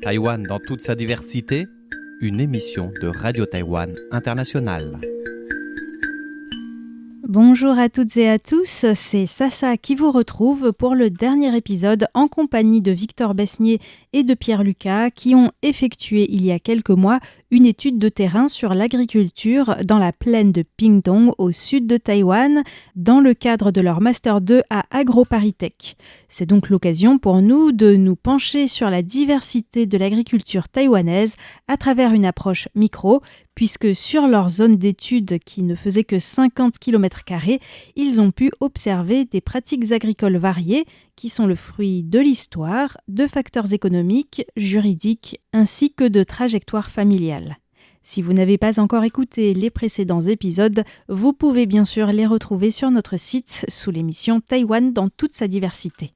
Taïwan dans toute sa diversité, une émission de Radio Taïwan International. Bonjour à toutes et à tous, c'est Sasa qui vous retrouve pour le dernier épisode en compagnie de Victor Besnier et de Pierre Lucas qui ont effectué il y a quelques mois une étude de terrain sur l'agriculture dans la plaine de Pingtung au sud de Taïwan dans le cadre de leur Master 2 à AgroParisTech. C'est donc l'occasion pour nous de nous pencher sur la diversité de l'agriculture taïwanaise à travers une approche micro, puisque sur leur zone d'étude qui ne faisait que 50 km², ils ont pu observer des pratiques agricoles variées qui sont le fruit de l'histoire, de facteurs économiques, juridiques, ainsi que de trajectoires familiales. Si vous n'avez pas encore écouté les précédents épisodes, vous pouvez bien sûr les retrouver sur notre site sous l'émission Taïwan dans toute sa diversité.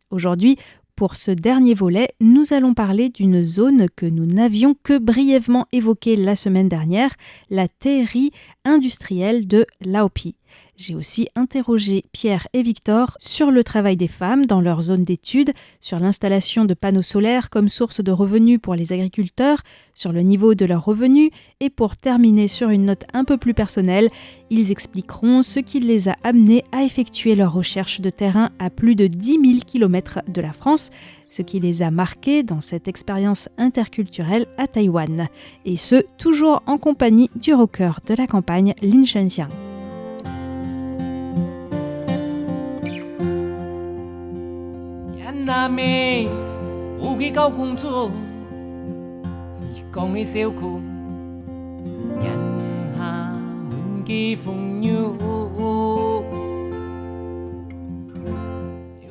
Aujourd'hui, pour ce dernier volet, nous allons parler d'une zone que nous n'avions que brièvement évoquée la semaine dernière, la terrerie industrielle de Laopi. J'ai aussi interrogé Pierre et Victor sur le travail des femmes dans leur zone d'étude, sur l'installation de panneaux solaires comme source de revenus pour les agriculteurs, sur le niveau de leurs revenus et pour terminer sur une note un peu plus personnelle, ils expliqueront ce qui les a amenés à effectuer leurs recherches de terrain à plus de 10 000 km de la France, ce qui les a marqués dans cette expérience interculturelle à Taïwan. Et ce, toujours en compagnie du rocker de la campagne Lin Shenxiang.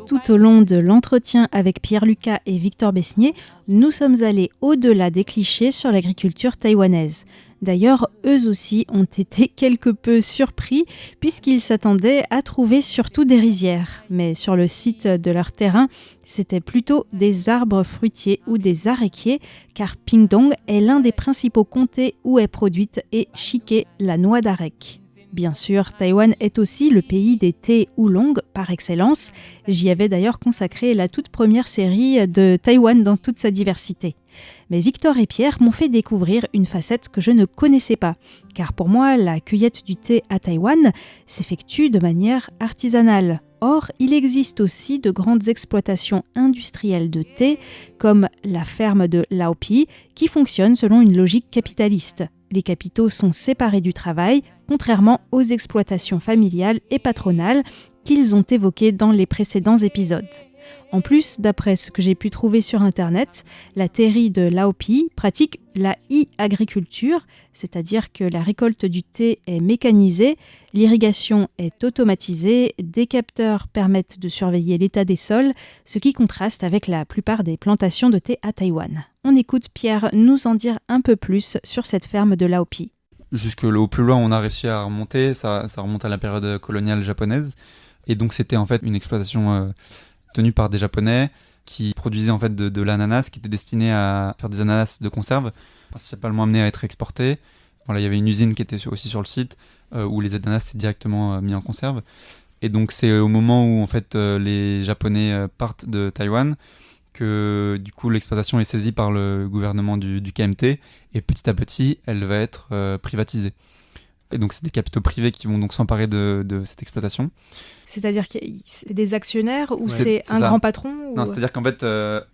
Tout au long de l'entretien avec Pierre Lucas et Victor Besnier, nous sommes allés au-delà des clichés sur l'agriculture taïwanaise. D'ailleurs, eux aussi ont été quelque peu surpris puisqu'ils s'attendaient à trouver surtout des rizières. Mais sur le site de leur terrain, c'était plutôt des arbres fruitiers ou des araignées, car Pingtung est l'un des principaux comtés où est produite et chiquée la noix d'arec. Bien sûr, Taïwan est aussi le pays des thés oolong par excellence. J'y avais d'ailleurs consacré la toute première série de Taïwan dans toute sa diversité. Mais Victor et Pierre m'ont fait découvrir une facette que je ne connaissais pas. Car pour moi, la cueillette du thé à Taïwan s'effectue de manière artisanale. Or, il existe aussi de grandes exploitations industrielles de thé, comme la ferme de Laopi, qui fonctionne selon une logique capitaliste. Les capitaux sont séparés du travail, contrairement aux exploitations familiales et patronales qu'ils ont évoquées dans les précédents épisodes. En plus, d'après ce que j'ai pu trouver sur Internet, la terrerie de Laopi pratique la e-agriculture, c'est-à-dire que la récolte du thé est mécanisée, l'irrigation est automatisée, des capteurs permettent de surveiller l'état des sols, ce qui contraste avec la plupart des plantations de thé à Taïwan. On écoute Pierre nous en dire un peu plus sur cette ferme de Laopi. Jusque au plus loin on a réussi à remonter, ça remonte à la période coloniale japonaise, et donc c'était en fait une exploitation tenue par des Japonais qui produisaient en fait de l'ananas qui était destiné à faire des ananas de conserve, principalement amené à être exporté. Voilà, il y avait une usine qui était aussi sur le site où les ananas étaient directement mis en conserve. Et donc c'est au moment où en fait les Japonais partent de Taïwan que du coup l'exploitation est saisie par le gouvernement du KMT et petit à petit elle va être privatisée. Et donc c'est des capitaux privés qui vont donc s'emparer de cette exploitation. C'est-à-dire que c'est des actionnaires ou c'est un grand patron ou... Non, c'est-à-dire qu'en fait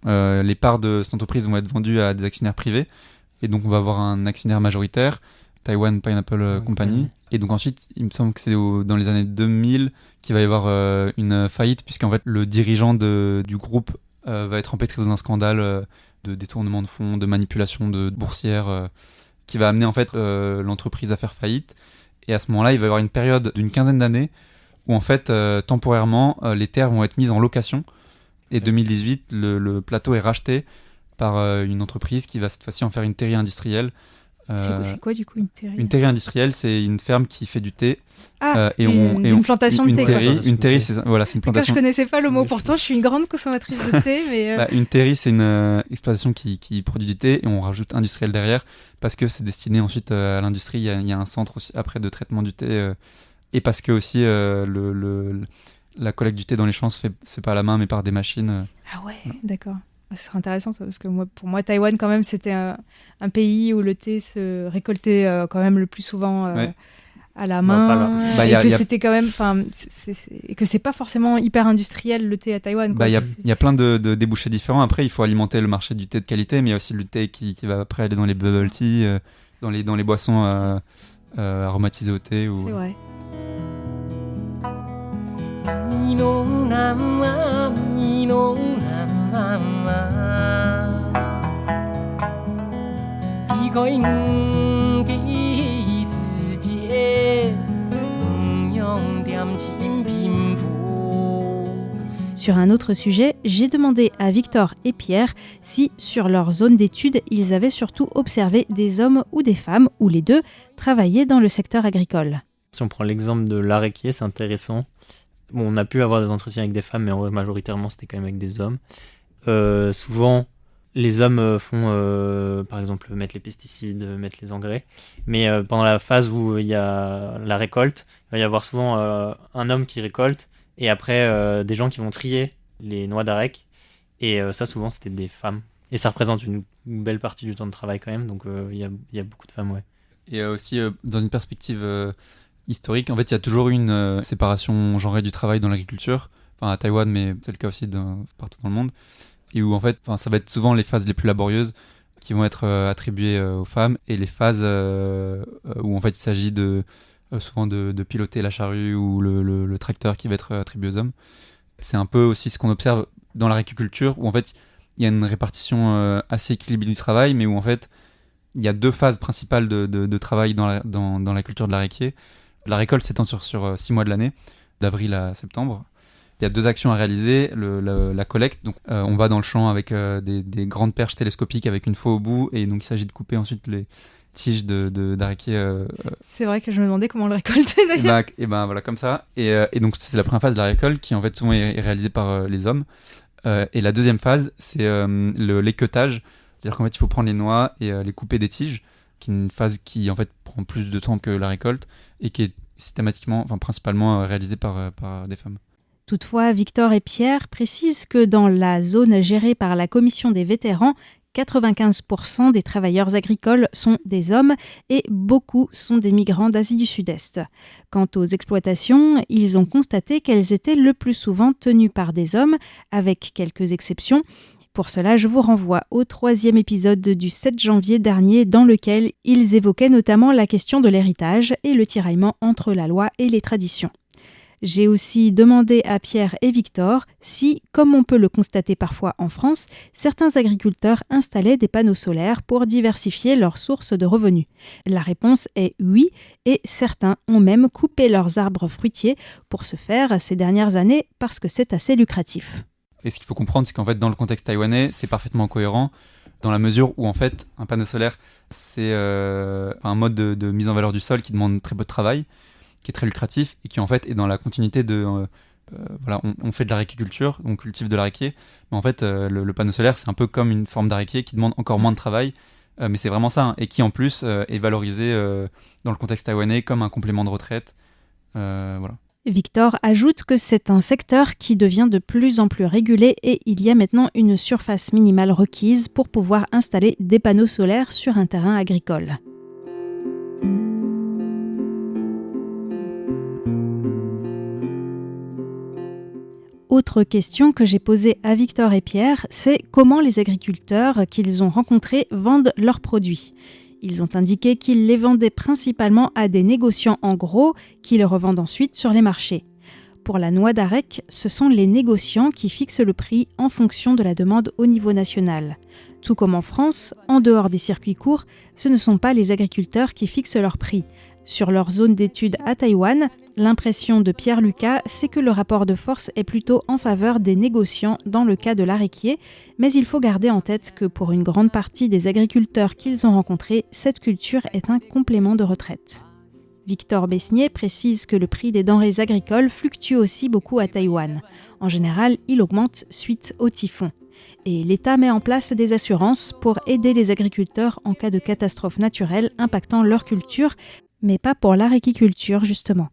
les parts de cette entreprise vont être vendues à des actionnaires privés et donc on va avoir un actionnaire majoritaire, Taiwan Pineapple Company. Et donc ensuite il me semble que c'est dans les années 2000 qu'il va y avoir une faillite puisqu'en fait le dirigeant du groupe va être empêtré dans un scandale de détournement de fonds, de manipulation de boursière qui va amener en fait l'entreprise à faire faillite. Et à ce moment-là, il va y avoir une période d'une 15aine d'années où en fait temporairement les terres vont être mises en location. Et 2018, le plateau est racheté par une entreprise qui va cette fois-ci en faire une terrerie industrielle. C'est quoi du coup une terrerie ? Une terrerie industrielle, c'est une ferme qui fait du thé. Une plantation de thé. Une terrerie, c'est une plantation. Je connaissais pas le mot, pourtant je suis une grande consommatrice de thé. Mais une terrerie, c'est une exploitation qui produit du thé et on rajoute industriel derrière parce que c'est destiné ensuite à l'industrie. Il y a un centre aussi après de traitement du thé et parce que aussi la collecte du thé dans les champs se fait pas à la main mais par des machines. Ah ouais, d'accord. Ce serait intéressant ça, parce que pour moi, Taïwan, quand même, c'était un pays où le thé se récoltait quand même le plus souvent à la main, c'était quand même, et que c'est pas forcément hyper industriel le thé à Taïwan. Il y a plein de débouchés différents. Après, il faut alimenter le marché du thé de qualité, mais il y a aussi le thé qui va après aller dans les bubble tea, dans les boissons aromatisées au thé. C'est vrai. Sur un autre sujet, j'ai demandé à Victor et Pierre si, sur leur zone d'études, ils avaient surtout observé des hommes ou des femmes, ou les deux, travailler dans le secteur agricole. Si on prend l'exemple de l'aréquier, c'est intéressant. Bon, on a pu avoir des entretiens avec des femmes, mais majoritairement, c'était quand même avec des hommes. Souvent, les hommes font, par exemple, mettre les pesticides, mettre les engrais. Mais pendant la phase où il y a la récolte, il va y avoir souvent un homme qui récolte et après des gens qui vont trier les noix d'arec. Et ça, souvent, c'était des femmes. Et ça représente une belle partie du temps de travail quand même. Donc, il y a beaucoup de femmes, ouais. Et aussi, dans une perspective historique, en fait, il y a toujours eu une séparation genrée du travail dans l'agriculture. Enfin, à Taïwan, mais c'est le cas aussi partout dans le monde. Et où, en fait, ça va être souvent les phases les plus laborieuses qui vont être attribuées aux femmes. Et les phases où, en fait, il s'agit souvent de piloter la charrue ou le tracteur qui va être attribué aux hommes. C'est un peu aussi ce qu'on observe dans l'agriculture, où, en fait, il y a une répartition assez équilibrée du travail, mais où, en fait, il y a deux phases principales de travail dans la culture de l'aréquier. La récolte s'étend sur 6 mois de l'année, d'avril à septembre. Il y a 2 actions à réaliser. La collecte, donc on va dans le champ avec des grandes perches télescopiques avec une faux au bout, et donc il s'agit de couper ensuite les tiges d'aréquier. C'est vrai que je me demandais comment on le récoltait d'ailleurs. Et ben voilà, comme ça. Et donc c'est la première phase de la récolte qui en fait souvent est réalisée par les hommes. Et la deuxième phase, c'est l'équeutage. C'est-à-dire qu'en fait il faut prendre les noix et les couper des tiges, qui est une phase qui en fait prend plus de temps que la récolte et qui est principalement réalisée par des femmes. Toutefois, Victor et Pierre précisent que dans la zone gérée par la Commission des vétérans, 95% des travailleurs agricoles sont des hommes et beaucoup sont des migrants d'Asie du Sud-Est. Quant aux exploitations, ils ont constaté qu'elles étaient le plus souvent tenues par des hommes, avec quelques exceptions. Pour cela, je vous renvoie au 3e épisode du 7 janvier dernier dans lequel ils évoquaient notamment la question de l'héritage et le tiraillement entre la loi et les traditions. J'ai aussi demandé à Pierre et Victor si, comme on peut le constater parfois en France, certains agriculteurs installaient des panneaux solaires pour diversifier leurs sources de revenus. La réponse est oui, et certains ont même coupé leurs arbres fruitiers pour ce faire ces dernières années parce que c'est assez lucratif. Et ce qu'il faut comprendre, c'est qu'en fait, dans le contexte taïwanais, c'est parfaitement cohérent dans la mesure où, en fait, un panneau solaire, c'est un mode de mise en valeur du sol qui demande très peu de travail, qui est très lucratif et qui, en fait, est dans la continuité de... on fait de l'aréquiculture, on cultive de l'aréquier, mais en fait, le panneau solaire, c'est un peu comme une forme d'aréquier qui demande encore moins de travail, mais c'est vraiment ça, et qui, en plus, est valorisé dans le contexte taïwanais comme un complément de retraite. Voilà. Victor ajoute que c'est un secteur qui devient de plus en plus régulé et il y a maintenant une surface minimale requise pour pouvoir installer des panneaux solaires sur un terrain agricole. Autre question que j'ai posée à Victor et Pierre, c'est comment les agriculteurs qu'ils ont rencontrés vendent leurs produits. Ils ont indiqué qu'ils les vendaient principalement à des négociants en gros qui les revendent ensuite sur les marchés. Pour la noix d'arec, ce sont les négociants qui fixent le prix en fonction de la demande au niveau national. Tout comme en France, en dehors des circuits courts, ce ne sont pas les agriculteurs qui fixent leur prix. Sur leur zone d'études à Taïwan, l'impression de Pierre Lucas, c'est que le rapport de force est plutôt en faveur des négociants dans le cas de l'aréquier, mais il faut garder en tête que pour une grande partie des agriculteurs qu'ils ont rencontrés, cette culture est un complément de retraite. Victor Besnier précise que le prix des denrées agricoles fluctue aussi beaucoup à Taïwan. En général, il augmente suite au typhon. Et l'État met en place des assurances pour aider les agriculteurs en cas de catastrophe naturelle impactant leur culture, mais pas pour l'aréquiculture justement.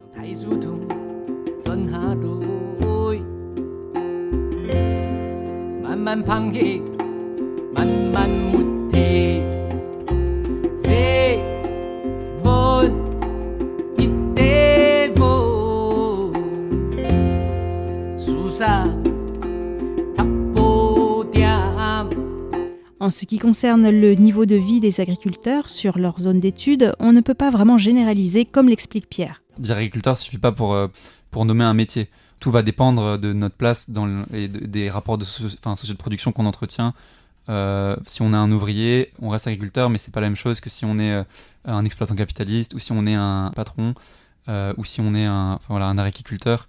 En ce qui concerne le niveau de vie des agriculteurs sur leur zone d'étude, on ne peut pas vraiment généraliser comme l'explique Pierre. Dire agriculteur ne suffit pas pour nommer un métier. Tout va dépendre de notre place et des rapports sociaux de production qu'on entretient. Si on est un ouvrier, on reste agriculteur, mais c'est pas la même chose que si on est un exploitant capitaliste ou si on est un patron ou si on est un agriculteur.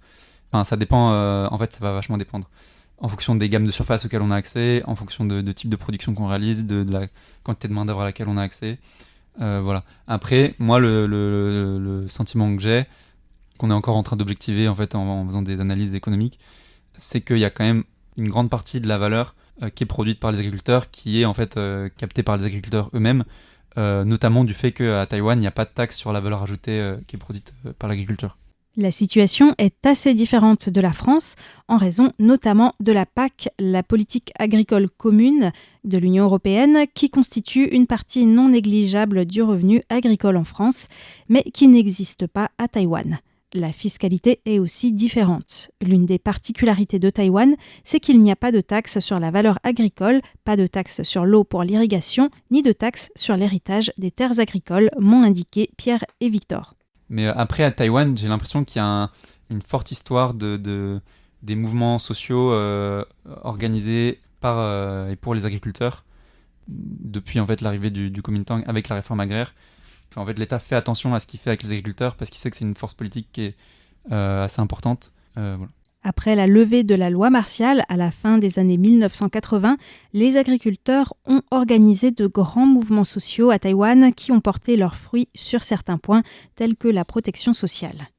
Ça dépend, en fait, ça va vachement dépendre. En fonction des gammes de surface auxquelles on a accès, en fonction de type de production qu'on réalise, de la quantité de main-d'œuvre à laquelle on a accès. Voilà. Après, moi, le sentiment que j'ai, qu'on est encore en train d'objectiver en fait en faisant des analyses économiques, c'est qu'il y a quand même une grande partie de la valeur qui est produite par les agriculteurs, qui est en fait captée par les agriculteurs eux-mêmes, notamment du fait qu'à Taïwan, il n'y a pas de taxe sur la valeur ajoutée qui est produite par l'agriculture. La situation est assez différente de la France, en raison notamment de la PAC, la politique agricole commune de l'Union européenne, qui constitue une partie non négligeable du revenu agricole en France, mais qui n'existe pas à Taïwan. La fiscalité est aussi différente. L'une des particularités de Taïwan, c'est qu'il n'y a pas de taxe sur la valeur agricole, pas de taxe sur l'eau pour l'irrigation, ni de taxe sur l'héritage des terres agricoles, m'ont indiqué Pierre et Victor. Mais après, à Taïwan, j'ai l'impression qu'il y a une forte histoire des mouvements sociaux organisés par et pour les agriculteurs depuis en fait l'arrivée du Kuomintang avec la réforme agraire. En fait, l'État fait attention à ce qu'il fait avec les agriculteurs parce qu'il sait que c'est une force politique qui est assez importante. Voilà. Après la levée de la loi martiale à la fin des années 1980, les agriculteurs ont organisé de grands mouvements sociaux à Taïwan qui ont porté leurs fruits sur certains points, tels que la protection sociale.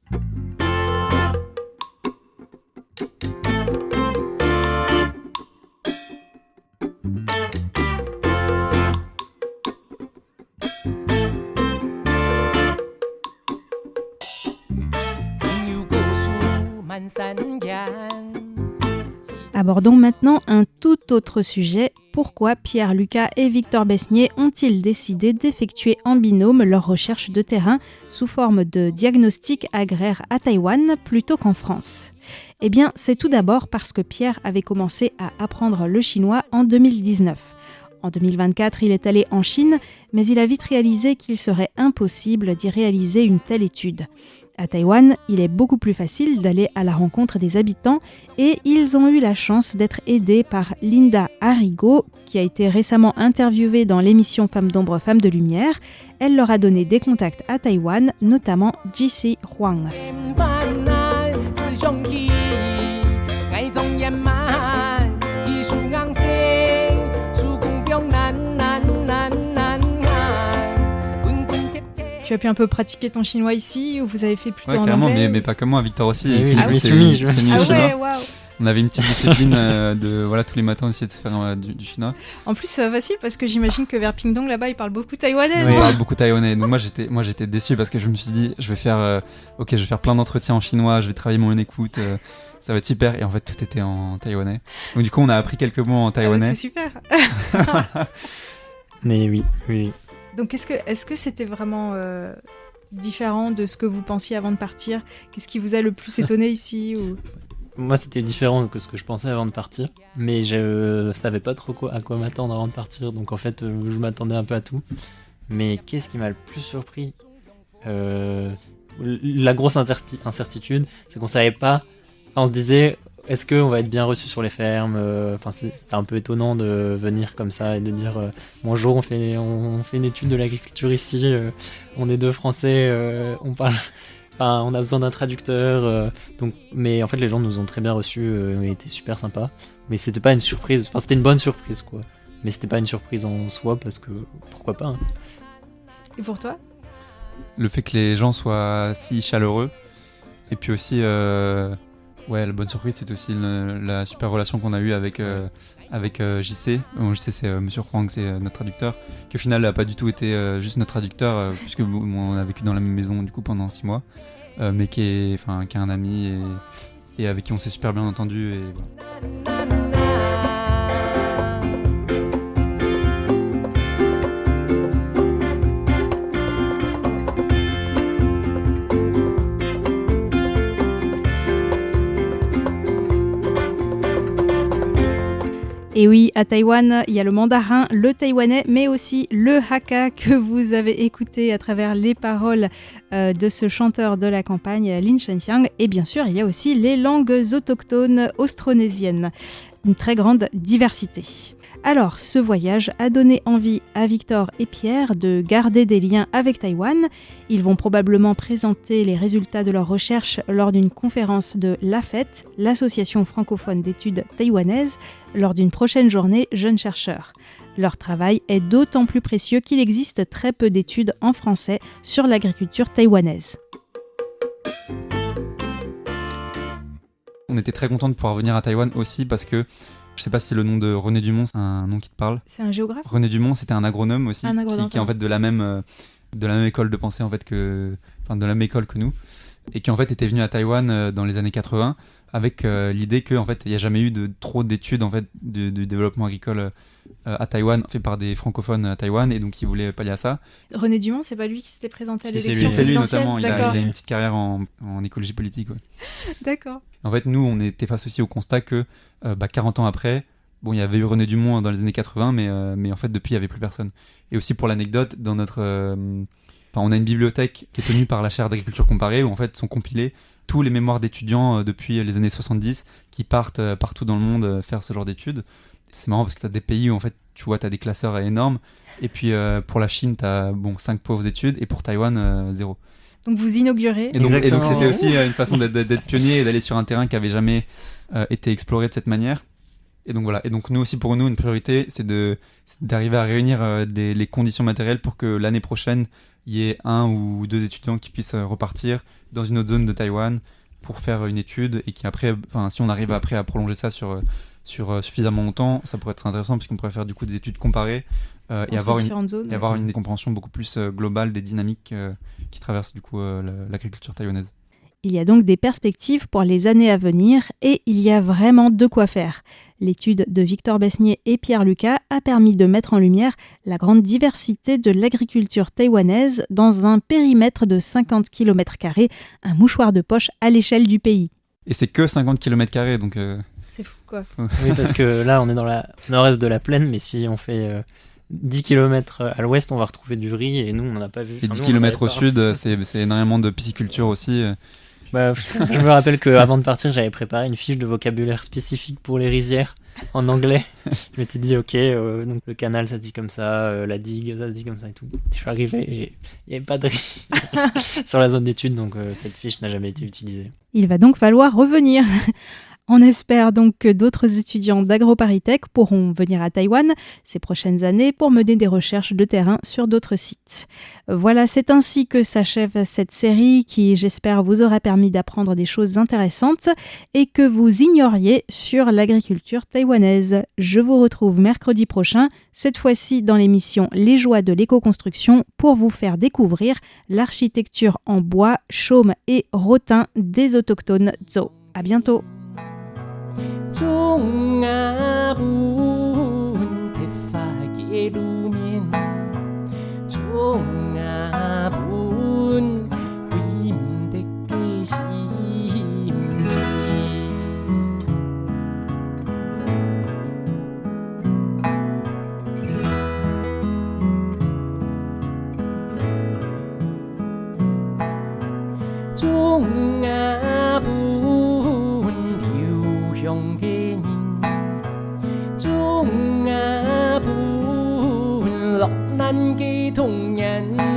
Abordons maintenant un tout autre sujet. Pourquoi Pierre Lucas et Victor Besnier ont-ils décidé d'effectuer en binôme leurs recherches de terrain sous forme de diagnostic agraire à Taïwan plutôt qu'en France ? Eh bien, c'est tout d'abord parce que Pierre avait commencé à apprendre le chinois en 2019. En 2024, il est allé en Chine, mais il a vite réalisé qu'il serait impossible d'y réaliser une telle étude. À Taïwan, il est beaucoup plus facile d'aller à la rencontre des habitants et ils ont eu la chance d'être aidés par Linda Arrigo, qui a été récemment interviewée dans l'émission Femmes d'ombre, Femmes de lumière. Elle leur a donné des contacts à Taïwan, notamment JC Huang. Tu as pu un peu pratiquer ton chinois ici ou vous avez fait plutôt en carrément, anglais mais pas comme moi, Victor aussi. Je me suis mis Ah ouais, waouh. On avait une petite discipline tous les matins aussi de se faire du chinois. En plus, c'est facile parce que j'imagine que vers Pingdong, là-bas, ils parlent beaucoup taïwanais. Oui, ils parlent beaucoup taïwanais. Donc moi, j'étais déçu parce que je me suis dit, je vais faire plein d'entretiens en chinois, je vais travailler mon écoute, ça va être super. Et en fait, tout était en taïwanais. Donc du coup, on a appris quelques mots en taïwanais. C'est super. Mais oui. Donc, est-ce que c'était vraiment différent de ce que vous pensiez avant de partir ? Qu'est-ce qui vous a le plus étonné ici ou... Moi, c'était différent que ce que je pensais avant de partir, mais je savais pas trop à quoi m'attendre avant de partir, donc en fait, je m'attendais un peu à tout. Mais qu'est-ce qui m'a le plus surpris ? La grosse incertitude, c'est qu'on savait pas. On se disait, est-ce qu'on va être bien reçu sur les fermes ? C'était un peu étonnant de venir comme ça et de dire bonjour, on fait une étude de l'agriculture ici, on est deux Français, on parle. On a besoin d'un traducteur, mais en fait les gens nous ont très bien reçus et étaient super sympas. Mais c'était pas une surprise, c'était une bonne surprise quoi. Mais c'était pas une surprise en soi parce que pourquoi pas. Hein. Et pour toi ? Le fait que les gens soient si chaleureux, et puis aussi, la bonne surprise, c'est aussi la super relation qu'on a eue avec JC. JC, c'est Monsieur Huang, c'est notre traducteur, qui au final n'a pas du tout été juste notre traducteur, puisque on a vécu dans la même maison du coup pendant 6 mois, mais qui est un ami et avec qui on s'est super bien entendu. Et voilà. Et oui, à Taïwan, il y a le mandarin, le taïwanais, mais aussi le Hakka que vous avez écouté à travers les paroles de ce chanteur de la campagne, Lin Shenxiang. Et bien sûr, il y a aussi les langues autochtones austronésiennes. Une très grande diversité. Alors, ce voyage a donné envie à Victor et Pierre de garder des liens avec Taïwan. Ils vont probablement présenter les résultats de leurs recherches lors d'une conférence de l'AFET, l'Association francophone d'études taïwanaises, lors d'une prochaine journée Jeunes chercheurs. Leur travail est d'autant plus précieux qu'il existe très peu d'études en français sur l'agriculture taïwanaise. On était très contents de pouvoir venir à Taïwan aussi parce que je sais pas si le nom de René Dumont, c'est un nom qui te parle. C'est un géographe ? René Dumont, c'était un agronome aussi, qui est en fait de la même école de pensée en fait de la même école que nous, et qui en fait était venu à Taïwan dans les années 80 avec l'idée que en fait il n'y a jamais eu trop d'études en fait du développement agricole à Taïwan fait par des francophones à Taïwan, et donc il voulait pallier à ça. René Dumont, c'est pas lui qui s'était présenté à C'est l'élection lui présidentielle ? notamment, il a une petite carrière en écologie politique. Ouais. D'accord. En fait, nous, on était face aussi au constat que 40 ans après, bon, il y avait eu René Dumont dans les années 80, mais en fait, depuis, il n'y avait plus personne. Et aussi, pour l'anecdote, dans notre... on a une bibliothèque qui est tenue par la chaire d'agriculture comparée, où en fait sont compilés tous les mémoires d'étudiants depuis les années 70 qui partent partout dans le monde faire ce genre d'études. C'est marrant parce que tu as des pays où en fait, tu vois, tu as des classeurs énormes. Et puis pour la Chine, tu as 5 pauvres études, et pour Taïwan, 0. Donc vous inaugurez. Et donc c'était aussi une façon d'être pionnier et d'aller sur un terrain qui avait jamais été exploré de cette manière. Et donc voilà. Et donc nous aussi, pour nous, une priorité, c'est d'arriver à réunir les conditions matérielles pour que l'année prochaine, il y ait 1 ou 2 étudiants qui puissent repartir dans une autre zone de Taïwan pour faire une étude, et qui après, si on arrive après à prolonger ça sur suffisamment longtemps, ça pourrait être intéressant puisqu'on pourrait faire du coup des études comparées et avoir une compréhension beaucoup plus globale des dynamiques qui traversent du coup l'agriculture taïwanaise. Il y a donc des perspectives pour les années à venir et il y a vraiment de quoi faire. L'étude de Victor Besnier et Pierre Lucas a permis de mettre en lumière la grande diversité de l'agriculture taïwanaise dans un périmètre de 50 km², un mouchoir de poche à l'échelle du pays. Et c'est que 50 km², donc... C'est fou, quoi. Oui, parce que là, on est dans la nord-est de la plaine, mais si on fait 10 km à l'ouest, on va retrouver du riz, et nous, on n'en a pas vu. Et 10 km au sud, c'est énormément de pisciculture aussi. Je me rappelle qu'avant de partir, j'avais préparé une fiche de vocabulaire spécifique pour les rizières en anglais. Je m'étais dit, ok, donc le canal, ça se dit comme ça, la digue, ça se dit comme ça et tout. Je suis arrivé et il n'y avait pas de riz sur la zone d'études, donc cette fiche n'a jamais été utilisée. Il va donc falloir revenir. On espère donc que d'autres étudiants d'AgroParisTech pourront venir à Taïwan ces prochaines années pour mener des recherches de terrain sur d'autres sites. Voilà, c'est ainsi que s'achève cette série qui, j'espère, vous aura permis d'apprendre des choses intéressantes et que vous ignoriez sur l'agriculture taïwanaise. Je vous retrouve mercredi prochain, cette fois-ci dans l'émission Les joies de l'éco-construction, pour vous faire découvrir l'architecture en bois, chaume et rotin des autochtones Tso. À bientôt. 종아분 대파게 루면 종아분 부임대께 심지 종아분 류형계님 종아분 럭난계 동년